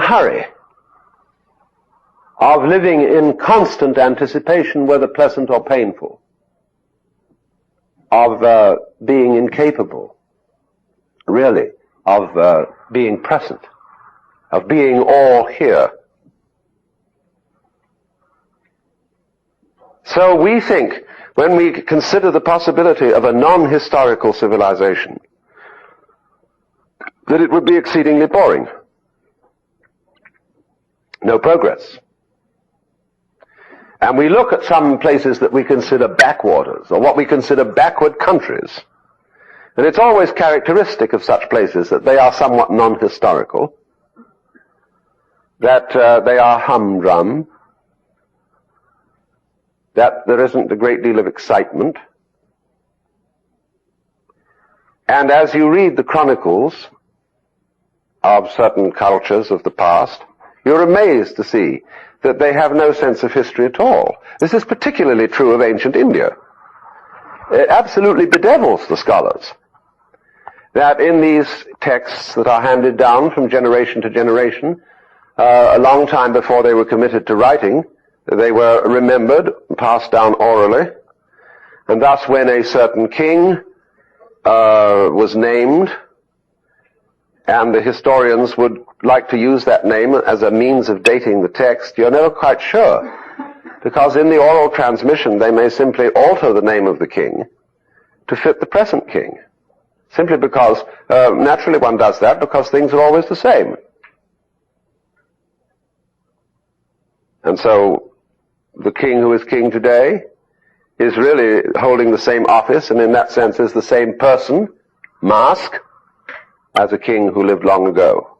hurry, of living in constant anticipation, whether pleasant or painful, of being incapable, really, of being present, of being all here. So we think, when we consider the possibility of a non-historical civilization, that it would be exceedingly boring. No progress. And we look at some places that we consider backwaters, or what we consider backward countries. And it's always characteristic of such places that they are somewhat non-historical, that they are humdrum, that there isn't a great deal of excitement. And as you read the chronicles of certain cultures of the past, you're amazed to see that they have no sense of history at all. This is particularly true of ancient India. It absolutely bedevils the scholars that in these texts that are handed down from generation to generation, a long time before they were committed to writing, they were remembered, passed down orally, and thus when a certain king was named, and the historians would like to use that name as a means of dating the text, you're never quite sure, because in the oral transmission they may simply alter the name of the king to fit the present king, simply because naturally one does that because things are always the same. And so the king who is king today is really holding the same office, and in that sense is the same person, mask, as a king who lived long ago.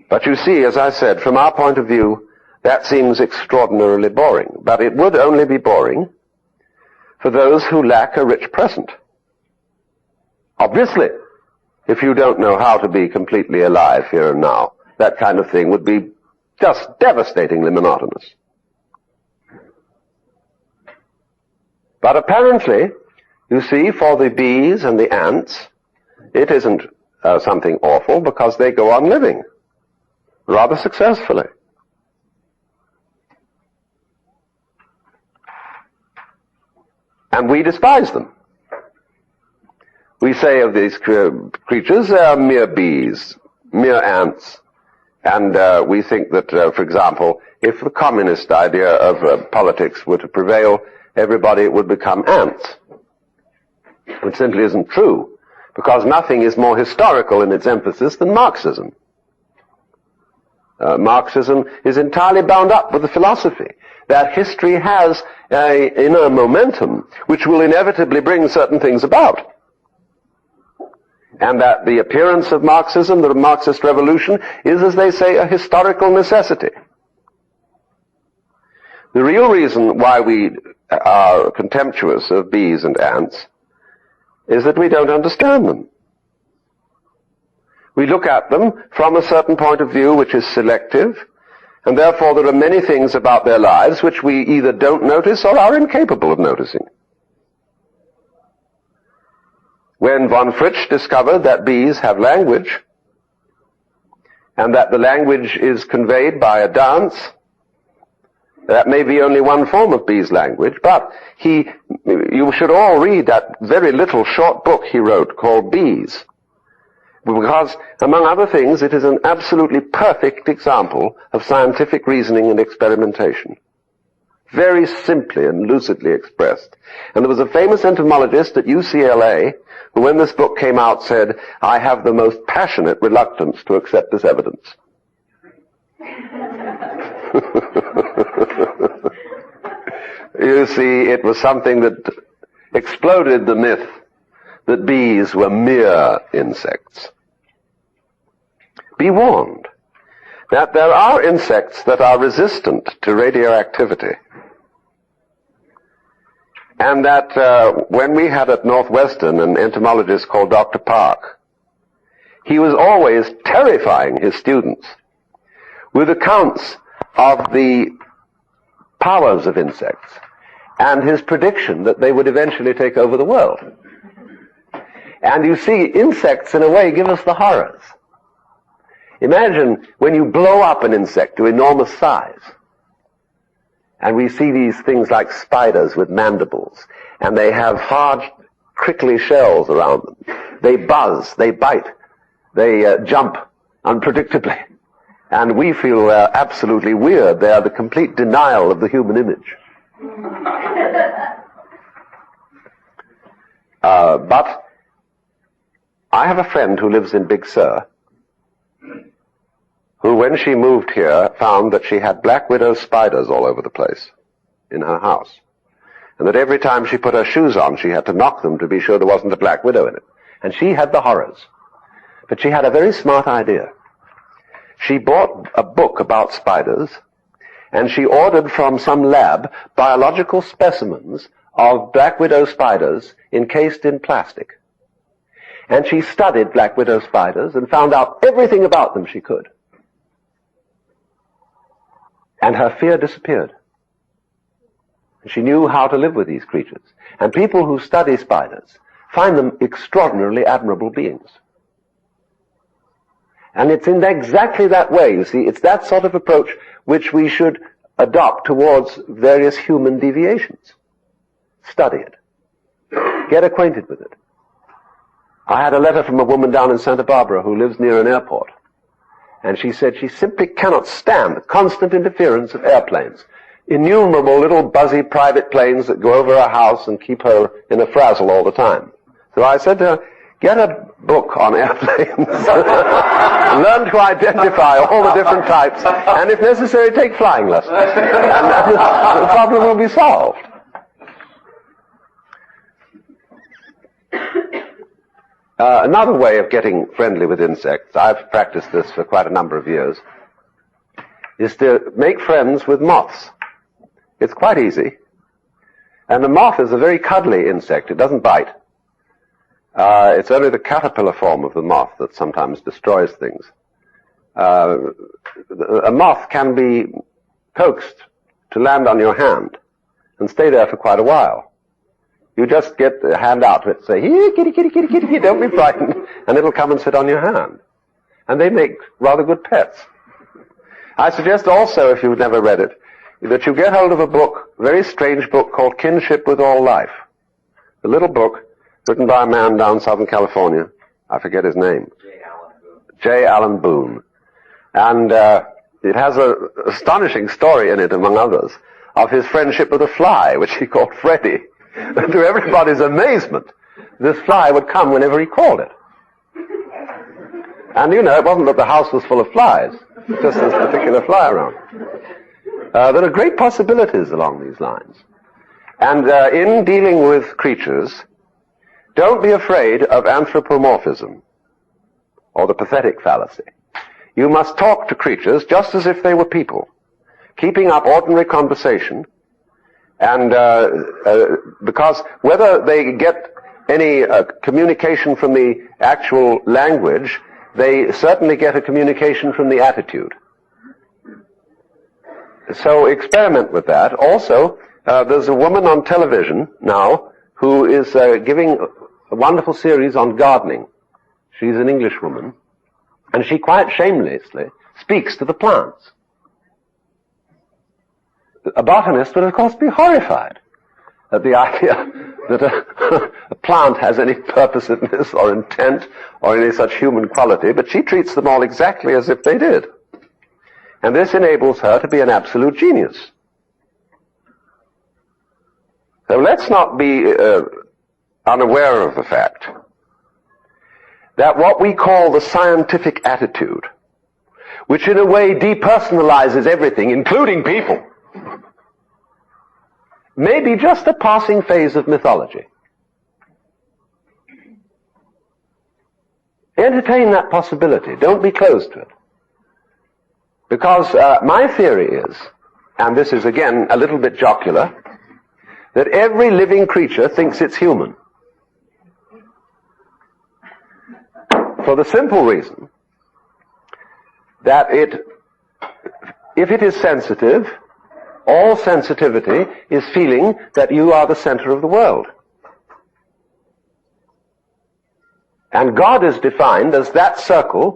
But you see, as I said, from our point of view, that seems extraordinarily boring. But it would only be boring for those who lack a rich present. Obviously, if you don't know how to be completely alive here and now, that kind of thing would be just devastatingly monotonous. But apparently, you see, for the bees and the ants, it isn't something awful, because they go on living rather successfully. And we despise them. We say of these creatures, they are mere bees, mere ants. And we think that, for example, if the communist idea of politics were to prevail, everybody would become ants. Which simply isn't true, because nothing is more historical in its emphasis than Marxism. Marxism is entirely bound up with the philosophy that history has an inner momentum which will inevitably bring certain things about. And that the appearance of Marxism, the Marxist revolution, is, as they say, a historical necessity. The real reason why we are contemptuous of bees and ants is that we don't understand them. We look at them from a certain point of view which is selective, and therefore there are many things about their lives which we either don't notice or are incapable of noticing. When von Fritsch discovered that bees have language, and that the language is conveyed by a dance, that may be only one form of bees' language, but you should all read that very little short book he wrote called Bees, because, among other things, it is an absolutely perfect example of scientific reasoning and experimentation. Very simply and lucidly expressed. And there was a famous entomologist at UCLA who, when this book came out, said, "I have the most passionate reluctance to accept this evidence." You see, it was something that exploded the myth that bees were mere insects. Be warned that there are insects that are resistant to radioactivity. And that when we had at Northwestern an entomologist called Dr. Park, he was always terrifying his students with accounts of the powers of insects and his prediction that they would eventually take over the world. And you see, insects in a way give us the horrors. Imagine when you blow up an insect to enormous size. And we see these things like spiders with mandibles, and they have hard, crinkly shells around them. They buzz, they bite, they jump unpredictably. And we feel absolutely weird. They are the complete denial of the human image. But I have a friend who lives in Big Sur, who, when she moved here, found that she had black widow spiders all over the place in her house. And that every time she put her shoes on, she had to knock them to be sure there wasn't a black widow in it. And she had the horrors. But she had a very smart idea. She bought a book about spiders, and she ordered from some lab biological specimens of black widow spiders encased in plastic. And she studied black widow spiders and found out everything about them she could. And her fear disappeared. She knew how to live with these creatures. And people who study spiders find them extraordinarily admirable beings. And it's in exactly that way, you see, it's that sort of approach which we should adopt towards various human deviations. Study it. Get acquainted with it. I had a letter from a woman down in Santa Barbara who lives near an airport. And she said she simply cannot stand the constant interference of airplanes. Innumerable little buzzy private planes that go over her house and keep her in a frazzle all the time. So I said to her, get a book on airplanes. Learn to identify all the different types, and if necessary, take flying lessons. And the problem will be solved. Another way of getting friendly with insects, I've practiced this for quite a number of years, is to make friends with moths. It's quite easy. And the moth is a very cuddly insect. It doesn't bite. It's only the caterpillar form of the moth that sometimes destroys things. A moth can be coaxed to land on your hand and stay there for quite a while. You just get the hand out to it, say, here, kitty, kitty, kitty, kitty, kitty, don't be frightened, and it'll come and sit on your hand. And they make rather good pets. I suggest also, if you've never read it, that you get hold of a book, a very strange book called Kinship with All Life. A little book written by a man down in Southern California. I forget his name. J. Allen Boone. And it has an astonishing story in it, among others, of his friendship with a fly, which he called Freddy. And to everybody's amazement, this fly would come whenever he called it. And you know, it wasn't that the house was full of flies, just this particular fly around. There are great possibilities along these lines. And in dealing with creatures, don't be afraid of anthropomorphism, or the pathetic fallacy. You must talk to creatures just as if they were people, keeping up ordinary conversation, and because whether they get any communication from the actual language, they certainly get a communication from the attitude. So experiment with that. Also, there's a woman on television now who is giving a wonderful series on gardening. She's an English woman, and she quite shamelessly speaks to the plants. A botanist would, of course, be horrified at the idea that a plant has any purposiveness or intent or any such human quality, but she treats them all exactly as if they did. And this enables her to be an absolute genius. So let's not be unaware of the fact that what we call the scientific attitude, which in a way depersonalizes everything, including people, may be just a passing phase of mythology. Entertain that possibility. Don't be closed to it. Because my theory is, and this is again a little bit jocular, that every living creature thinks it's human. For the simple reason that if it is sensitive, all sensitivity is feeling that you are the center of the world. And God is defined as that circle